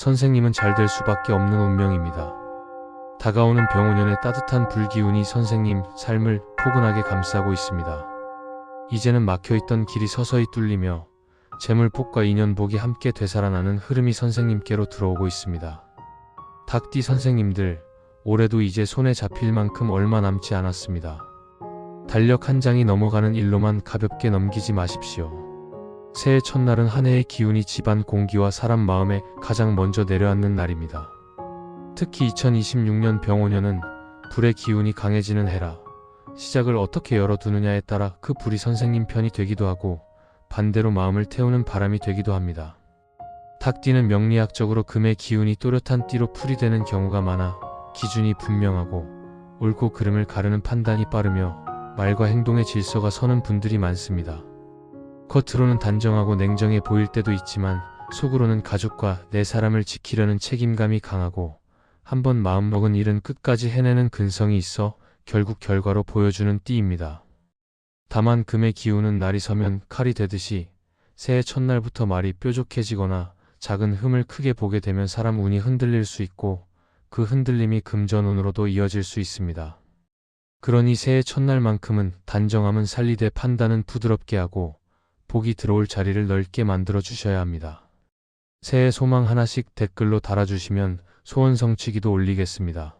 선생님은 잘 될 수밖에 없는 운명입니다. 다가오는 병오년의 따뜻한 불기운이 선생님 삶을 포근하게 감싸고 있습니다. 이제는 막혀있던 길이 서서히 뚫리며 재물복과 인연복이 함께 되살아나는 흐름이 선생님께로 들어오고 있습니다. 닭띠 선생님들, 올해도 이제 손에 잡힐 만큼 얼마 남지 않았습니다. 달력 한 장이 넘어가는 일로만 가볍게 넘기지 마십시오. 새해 첫날은 한 해의 기운이 집안 공기와 사람 마음에 가장 먼저 내려앉는 날입니다. 특히 2026년 병오년은 불의 기운이 강해지는 해라 시작을 어떻게 열어두느냐에 따라 그 불이 선생님 편이 되기도 하고 반대로 마음을 태우는 바람이 되기도 합니다. 닭띠는 명리학적으로 금의 기운이 또렷한 띠로 풀이되는 경우가 많아 기준이 분명하고 옳고 그름을 가르는 판단이 빠르며 말과 행동의 질서가 서는 분들이 많습니다. 겉으로는 단정하고 냉정해 보일 때도 있지만 속으로는 가족과 내 사람을 지키려는 책임감이 강하고 한번 마음먹은 일은 끝까지 해내는 근성이 있어 결국 결과로 보여주는 띠입니다. 다만 금의 기운은 날이 서면 칼이 되듯이 새해 첫날부터 말이 뾰족해지거나 작은 흠을 크게 보게 되면 사람 운이 흔들릴 수 있고 그 흔들림이 금전운으로도 이어질 수 있습니다. 그러니 새해 첫날만큼은 단정함은 살리되 판단은 부드럽게 하고 복이 들어올 자리를 넓게 만들어 주셔야 합니다. 새해 소망 하나씩 댓글로 달아주시면 소원 성취기도 올리겠습니다.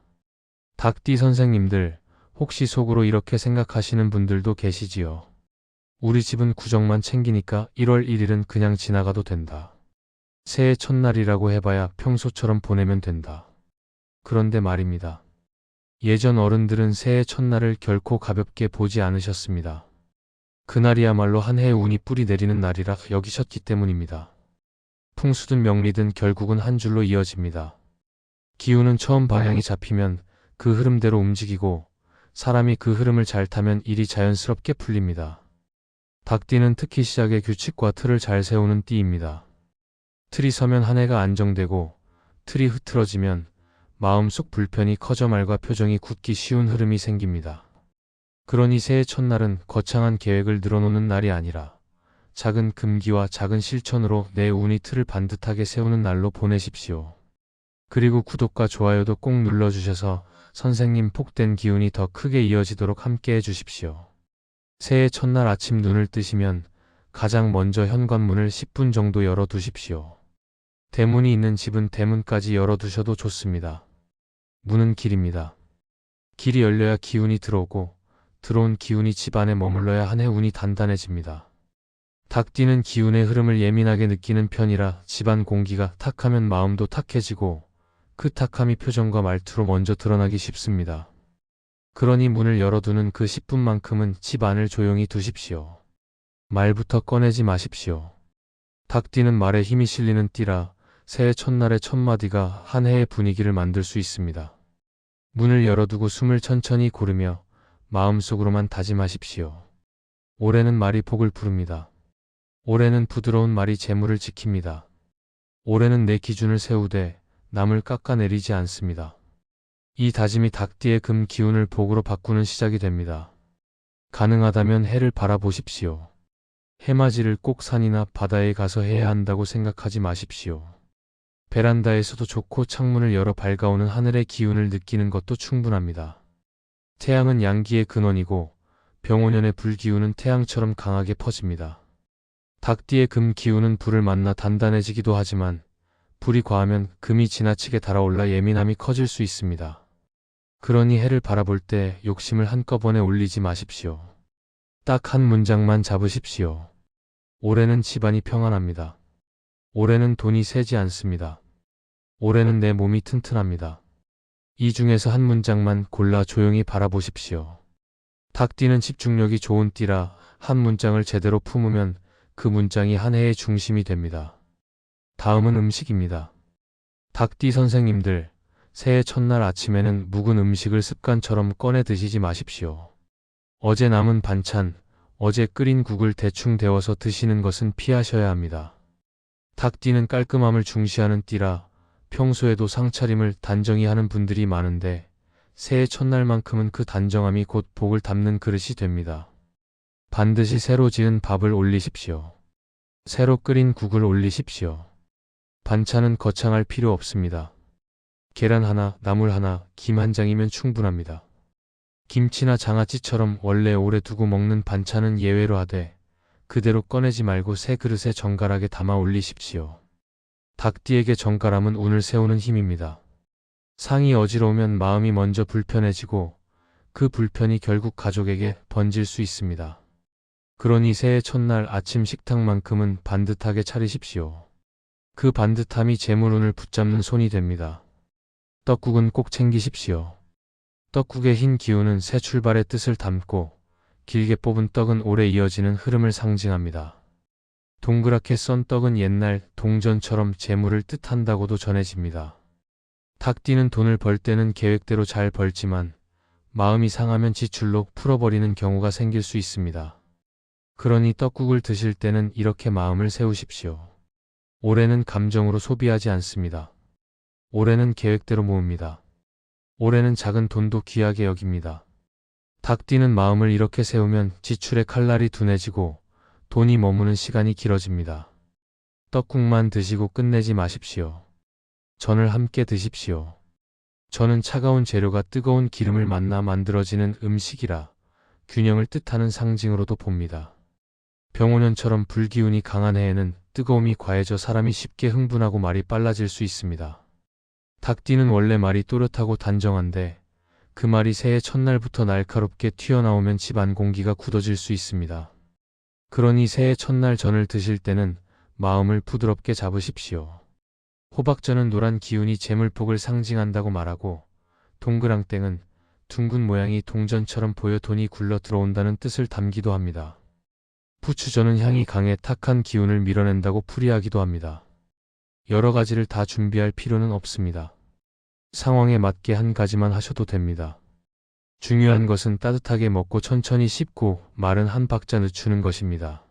닭띠 선생님들, 혹시 속으로 이렇게 생각하시는 분들도 계시지요? 우리 집은 구정만 챙기니까 1월 1일은 그냥 지나가도 된다. 새해 첫날이라고 해봐야 평소처럼 보내면 된다. 그런데 말입니다. 예전 어른들은 새해 첫날을 결코 가볍게 보지 않으셨습니다. 그날이야말로 한 해의 운이 뿌리 내리는 날이라 여기셨기 때문입니다. 풍수든 명리든 결국은 한 줄로 이어집니다. 기운은 처음 방향이 잡히면 그 흐름대로 움직이고 사람이 그 흐름을 잘 타면 일이 자연스럽게 풀립니다. 닭띠는 특히 시작의 규칙과 틀을 잘 세우는 띠입니다. 틀이 서면 한 해가 안정되고 틀이 흐트러지면 마음속 불편이 커져 말과 표정이 굳기 쉬운 흐름이 생깁니다. 그러니 새해 첫날은 거창한 계획을 늘어놓는 날이 아니라 작은 금기와 작은 실천으로 내 운이 틀을 반듯하게 세우는 날로 보내십시오. 그리고 구독과 좋아요도 꼭 눌러주셔서 선생님 복된 기운이 더 크게 이어지도록 함께 해주십시오. 새해 첫날 아침 눈을 뜨시면 가장 먼저 현관문을 10분 정도 열어두십시오. 대문이 있는 집은 대문까지 열어두셔도 좋습니다. 문은 길입니다. 길이 열려야 기운이 들어오고 들어온 기운이 집 안에 머물러야 한 해 운이 단단해집니다. 닭띠는 기운의 흐름을 예민하게 느끼는 편이라 집안 공기가 탁하면 마음도 탁해지고 그 탁함이 표정과 말투로 먼저 드러나기 쉽습니다. 그러니 문을 열어두는 그 10분만큼은 집 안을 조용히 두십시오. 말부터 꺼내지 마십시오. 닭띠는 말에 힘이 실리는 띠라 새해 첫날의 첫마디가 한 해의 분위기를 만들 수 있습니다. 문을 열어두고 숨을 천천히 고르며 마음속으로만 다짐하십시오. 올해는 말이 복을 부릅니다. 올해는 부드러운 말이 재물을 지킵니다. 올해는 내 기준을 세우되 남을 깎아내리지 않습니다. 이 다짐이 닭띠의 금 기운을 복으로 바꾸는 시작이 됩니다. 가능하다면 해를 바라보십시오. 해맞이를 꼭 산이나 바다에 가서 해야 한다고 생각하지 마십시오. 베란다에서도 좋고 창문을 열어 밝아오는 하늘의 기운을 느끼는 것도 충분합니다. 태양은 양기의 근원이고 병오년의 불기운은 태양처럼 강하게 퍼집니다. 닭띠의 금 기운은 불을 만나 단단해지기도 하지만 불이 과하면 금이 지나치게 달아올라 예민함이 커질 수 있습니다. 그러니 해를 바라볼 때 욕심을 한꺼번에 올리지 마십시오. 딱 한 문장만 잡으십시오. 올해는 집안이 평안합니다. 올해는 돈이 새지 않습니다. 올해는 내 몸이 튼튼합니다. 이 중에서 한 문장만 골라 조용히 바라보십시오. 닭띠는 집중력이 좋은 띠라 한 문장을 제대로 품으면 그 문장이 한 해의 중심이 됩니다. 다음은 음식입니다. 닭띠 선생님들, 새해 첫날 아침에는 묵은 음식을 습관처럼 꺼내 드시지 마십시오. 어제 남은 반찬, 어제 끓인 국을 대충 데워서 드시는 것은 피하셔야 합니다. 닭띠는 깔끔함을 중시하는 띠라 평소에도 상차림을 단정히 하는 분들이 많은데 새해 첫날만큼은 그 단정함이 곧 복을 담는 그릇이 됩니다. 반드시 새로 지은 밥을 올리십시오. 새로 끓인 국을 올리십시오. 반찬은 거창할 필요 없습니다. 계란 하나, 나물 하나, 김 한 장이면 충분합니다. 김치나 장아찌처럼 원래 오래 두고 먹는 반찬은 예외로 하되 그대로 꺼내지 말고 새 그릇에 정갈하게 담아 올리십시오. 닭띠에게 정갈함은 운을 세우는 힘입니다. 상이 어지러우면 마음이 먼저 불편해지고 그 불편이 결국 가족에게 번질 수 있습니다. 그러니 새해 첫날 아침 식탁만큼은 반듯하게 차리십시오. 그 반듯함이 재물운을 붙잡는 손이 됩니다. 떡국은 꼭 챙기십시오. 떡국의 흰 기운은 새 출발의 뜻을 담고 길게 뽑은 떡은 오래 이어지는 흐름을 상징합니다. 동그랗게 썬 떡은 옛날 동전처럼 재물을 뜻한다고도 전해집니다. 닭띠는 돈을 벌 때는 계획대로 잘 벌지만 마음이 상하면 지출로 풀어버리는 경우가 생길 수 있습니다. 그러니 떡국을 드실 때는 이렇게 마음을 세우십시오. 올해는 감정으로 소비하지 않습니다. 올해는 계획대로 모읍니다. 올해는 작은 돈도 귀하게 여깁니다. 닭띠는 마음을 이렇게 세우면 지출의 칼날이 둔해지고 돈이 머무는 시간이 길어집니다. 떡국만 드시고 끝내지 마십시오. 전을 함께 드십시오. 전은 차가운 재료가 뜨거운 기름을 만나 만들어지는 음식이라 균형을 뜻하는 상징으로도 봅니다. 병오년처럼 불기운이 강한 해에는 뜨거움이 과해져 사람이 쉽게 흥분하고 말이 빨라질 수 있습니다. 닭띠는 원래 말이 또렷하고 단정한데 그 말이 새해 첫날부터 날카롭게 튀어나오면 집안 공기가 굳어질 수 있습니다. 그러니 새해 첫날 전을 드실 때는 마음을 부드럽게 잡으십시오. 호박전은 노란 기운이 재물복을 상징한다고 말하고 동그랑땡은 둥근 모양이 동전처럼 보여 돈이 굴러 들어온다는 뜻을 담기도 합니다. 부추전은 향이 강해 탁한 기운을 밀어낸다고 풀이하기도 합니다. 여러 가지를 다 준비할 필요는 없습니다. 상황에 맞게 한 가지만 하셔도 됩니다. 중요한 것은 따뜻하게 먹고 천천히 씹고 말은 한 박자 늦추는 것입니다.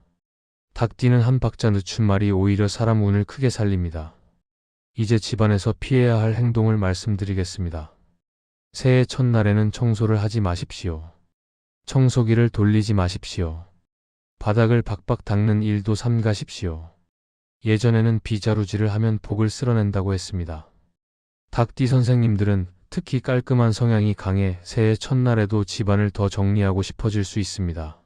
닭띠는 한 박자 늦춘 말이 오히려 사람 운을 크게 살립니다. 이제 집안에서 피해야 할 행동을 말씀드리겠습니다. 새해 첫날에는 청소를 하지 마십시오. 청소기를 돌리지 마십시오. 바닥을 박박 닦는 일도 삼가십시오. 예전에는 비자루질을 하면 복을 쓸어낸다고 했습니다. 닭띠 선생님들은 특히 깔끔한 성향이 강해 새해 첫날에도 집안을 더 정리하고 싶어질 수 있습니다.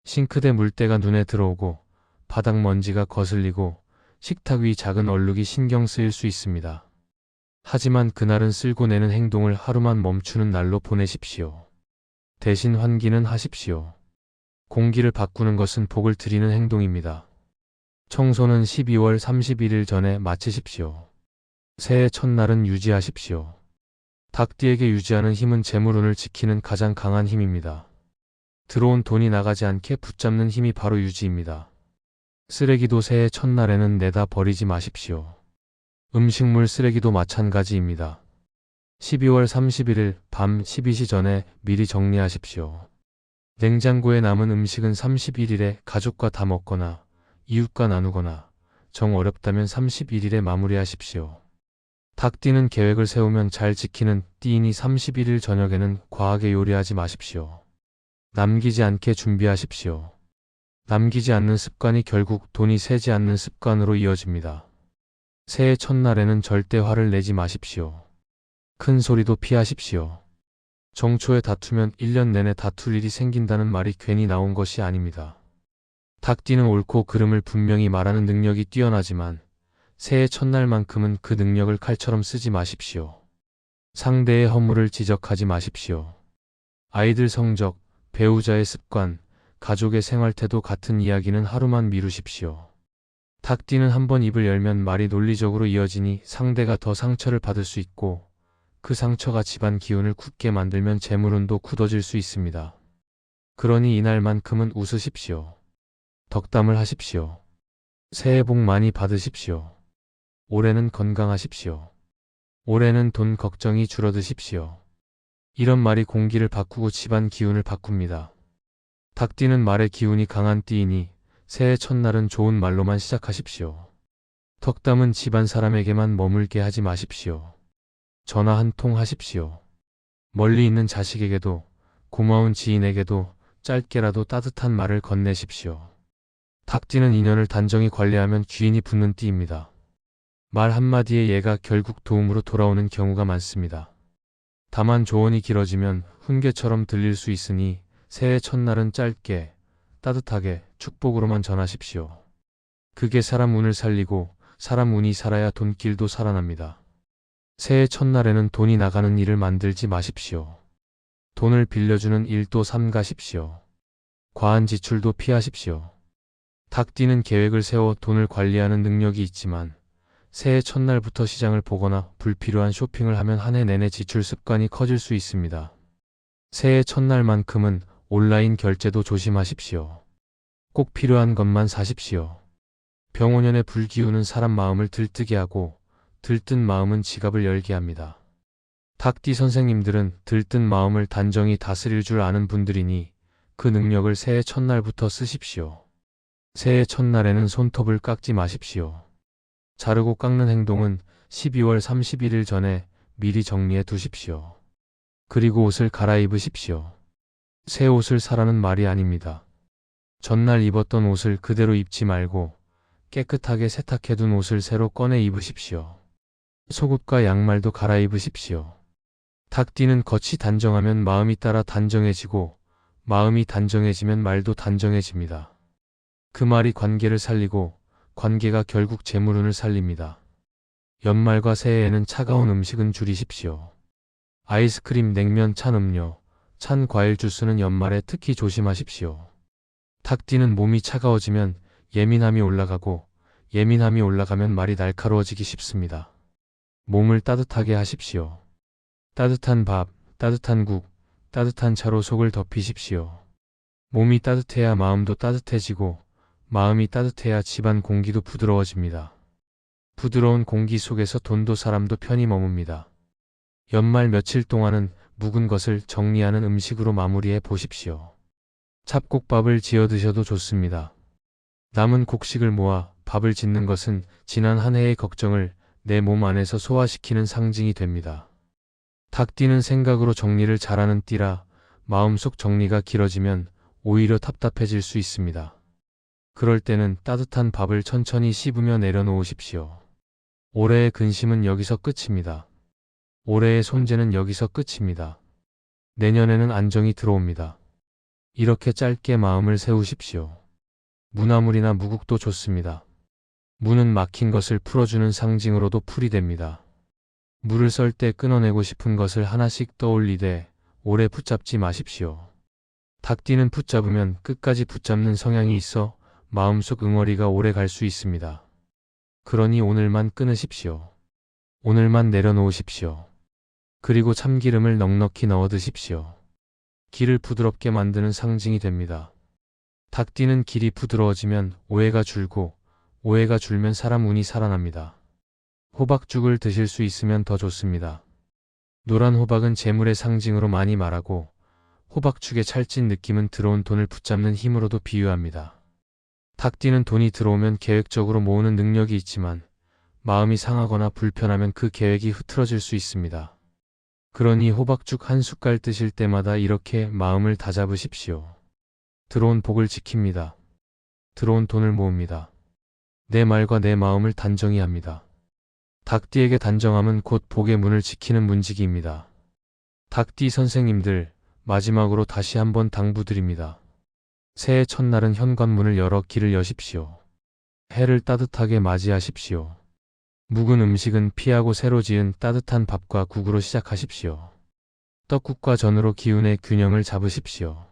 싱크대 물때가 눈에 들어오고 바닥 먼지가 거슬리고 식탁 위 작은 얼룩이 신경 쓰일 수 있습니다. 하지만 그날은 쓸고 내는 행동을 하루만 멈추는 날로 보내십시오. 대신 환기는 하십시오. 공기를 바꾸는 것은 복을 드리는 행동입니다. 청소는 12월 31일 전에 마치십시오. 새해 첫날은 유지하십시오. 닭띠에게 유지하는 힘은 재물운을 지키는 가장 강한 힘입니다. 들어온 돈이 나가지 않게 붙잡는 힘이 바로 유지입니다. 쓰레기도 새해 첫날에는 내다 버리지 마십시오. 음식물 쓰레기도 마찬가지입니다. 12월 31일 밤 12시 전에 미리 정리하십시오. 냉장고에 남은 음식은 31일에 가족과 다 먹거나 이웃과 나누거나 정 어렵다면 31일에 마무리하십시오. 닭띠는 계획을 세우면 잘 지키는 띠이니 31일 저녁에는 과하게 요리하지 마십시오. 남기지 않게 준비하십시오. 남기지 않는 습관이 결국 돈이 새지 않는 습관으로 이어집니다. 새해 첫날에는 절대 화를 내지 마십시오. 큰 소리도 피하십시오. 정초에 다투면 1년 내내 다툴 일이 생긴다는 말이 괜히 나온 것이 아닙니다. 닭띠는 옳고 그름을 분명히 말하는 능력이 뛰어나지만 새해 첫날만큼은 그 능력을 칼처럼 쓰지 마십시오. 상대의 허물을 지적하지 마십시오. 아이들 성적, 배우자의 습관, 가족의 생활태도 같은 이야기는 하루만 미루십시오. 닭띠는 한번 입을 열면 말이 논리적으로 이어지니 상대가 더 상처를 받을 수 있고 그 상처가 집안 기운을 굳게 만들면 재물운도 굳어질 수 있습니다. 그러니 이날만큼은 웃으십시오. 덕담을 하십시오. 새해 복 많이 받으십시오. 올해는 건강하십시오. 올해는 돈 걱정이 줄어드십시오. 이런 말이 공기를 바꾸고 집안 기운을 바꿉니다. 닭띠는 말의 기운이 강한 띠이니 새해 첫날은 좋은 말로만 시작하십시오. 덕담은 집안 사람에게만 머물게 하지 마십시오. 전화 한 통 하십시오. 멀리 있는 자식에게도 고마운 지인에게도 짧게라도 따뜻한 말을 건네십시오. 닭띠는 인연을 단정히 관리하면 귀인이 붙는 띠입니다. 말 한마디에 얘가 결국 도움으로 돌아오는 경우가 많습니다. 다만 조언이 길어지면 훈계처럼 들릴 수 있으니 새해 첫날은 짧게, 따뜻하게 축복으로만 전하십시오. 그게 사람 운을 살리고 사람 운이 살아야 돈길도 살아납니다. 새해 첫날에는 돈이 나가는 일을 만들지 마십시오. 돈을 빌려주는 일도 삼가십시오. 과한 지출도 피하십시오. 닭띠는 계획을 세워 돈을 관리하는 능력이 있지만 새해 첫날부터 시장을 보거나 불필요한 쇼핑을 하면 한 해 내내 지출 습관이 커질 수 있습니다. 새해 첫날만큼은 온라인 결제도 조심하십시오. 꼭 필요한 것만 사십시오. 병오년의 불기운은 사람 마음을 들뜨게 하고 들뜬 마음은 지갑을 열게 합니다. 닭띠 선생님들은 들뜬 마음을 단정히 다스릴 줄 아는 분들이니 그 능력을 새해 첫날부터 쓰십시오. 새해 첫날에는 손톱을 깎지 마십시오. 자르고 깎는 행동은 12월 31일 전에 미리 정리해 두십시오. 그리고 옷을 갈아입으십시오. 새 옷을 사라는 말이 아닙니다. 전날 입었던 옷을 그대로 입지 말고 깨끗하게 세탁해둔 옷을 새로 꺼내 입으십시오. 속옷과 양말도 갈아입으십시오. 닭띠는 겉이 단정하면 마음이 따라 단정해지고 마음이 단정해지면 말도 단정해집니다. 그 말이 관계를 살리고 관계가 결국 재물운을 살립니다. 연말과 새해에는 차가운 음식은 줄이십시오. 아이스크림, 냉면, 찬 음료, 찬 과일 주스는 연말에 특히 조심하십시오. 닭띠는 몸이 차가워지면 예민함이 올라가고 예민함이 올라가면 말이 날카로워지기 쉽습니다. 몸을 따뜻하게 하십시오. 따뜻한 밥, 따뜻한 국, 따뜻한 차로 속을 덮이십시오. 몸이 따뜻해야 마음도 따뜻해지고 마음이 따뜻해야 집안 공기도 부드러워집니다. 부드러운 공기 속에서 돈도 사람도 편히 머뭅니다. 연말 며칠 동안은 묵은 것을 정리하는 음식으로 마무리해 보십시오. 잡곡밥을 지어 드셔도 좋습니다. 남은 곡식을 모아 밥을 짓는 것은 지난 한 해의 걱정을 내 몸 안에서 소화시키는 상징이 됩니다. 닭띠는 생각으로 정리를 잘하는 띠라 마음속 정리가 길어지면 오히려 답답해질 수 있습니다. 그럴 때는 따뜻한 밥을 천천히 씹으며 내려놓으십시오. 올해의 근심은 여기서 끝입니다. 올해의 손재는 여기서 끝입니다. 내년에는 안정이 들어옵니다. 이렇게 짧게 마음을 세우십시오. 무나물이나 무국도 좋습니다. 무는 막힌 것을 풀어주는 상징으로도 풀이 됩니다. 물을 썰 때 끊어내고 싶은 것을 하나씩 떠올리되 오래 붙잡지 마십시오. 닭띠는 붙잡으면 끝까지 붙잡는 성향이 있어 마음속 응어리가 오래 갈 수 있습니다. 그러니 오늘만 끊으십시오. 오늘만 내려놓으십시오. 그리고 참기름을 넉넉히 넣어 드십시오. 기를 부드럽게 만드는 상징이 됩니다. 닭띠는 길이 부드러워지면 오해가 줄고 오해가 줄면 사람 운이 살아납니다. 호박죽을 드실 수 있으면 더 좋습니다. 노란 호박은 재물의 상징으로 많이 말하고 호박죽의 찰진 느낌은 들어온 돈을 붙잡는 힘으로도 비유합니다. 닭띠는 돈이 들어오면 계획적으로 모으는 능력이 있지만 마음이 상하거나 불편하면 그 계획이 흐트러질 수 있습니다. 그러니 호박죽 한 숟갈 드실 때마다 이렇게 마음을 다잡으십시오. 들어온 복을 지킵니다. 들어온 돈을 모읍니다. 내 말과 내 마음을 단정히 합니다. 닭띠에게 단정함은 곧 복의 문을 지키는 문지기입니다. 닭띠 선생님들, 마지막으로 다시 한번 당부드립니다. 새해 첫날은 현관문을 열어 길을 여십시오. 해를 따뜻하게 맞이하십시오. 묵은 음식은 피하고 새로 지은 따뜻한 밥과 국으로 시작하십시오. 떡국과 전으로 기운의 균형을 잡으십시오.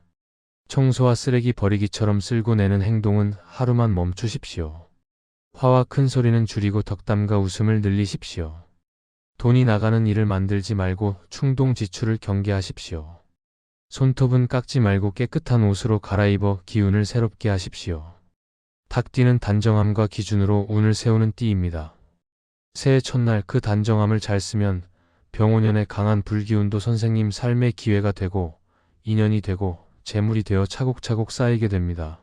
청소와 쓰레기 버리기처럼 쓸고 내는 행동은 하루만 멈추십시오. 화와 큰 소리는 줄이고 덕담과 웃음을 늘리십시오. 돈이 나가는 일을 만들지 말고 충동 지출을 경계하십시오. 손톱은 깎지 말고 깨끗한 옷으로 갈아입어 기운을 새롭게 하십시오. 닭띠는 단정함과 기준으로 운을 세우는 띠입니다. 새해 첫날 그 단정함을 잘 쓰면 병오년의 강한 불기운도 선생님 삶의 기회가 되고 인연이 되고 재물이 되어 차곡차곡 쌓이게 됩니다.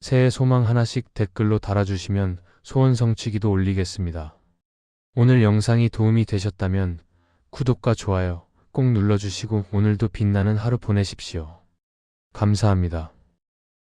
새해 소망 하나씩 댓글로 달아주시면 소원 성취기도 올리겠습니다. 오늘 영상이 도움이 되셨다면 구독과 좋아요 꼭 눌러주시고 오늘도 빛나는 하루 보내십시오. 감사합니다.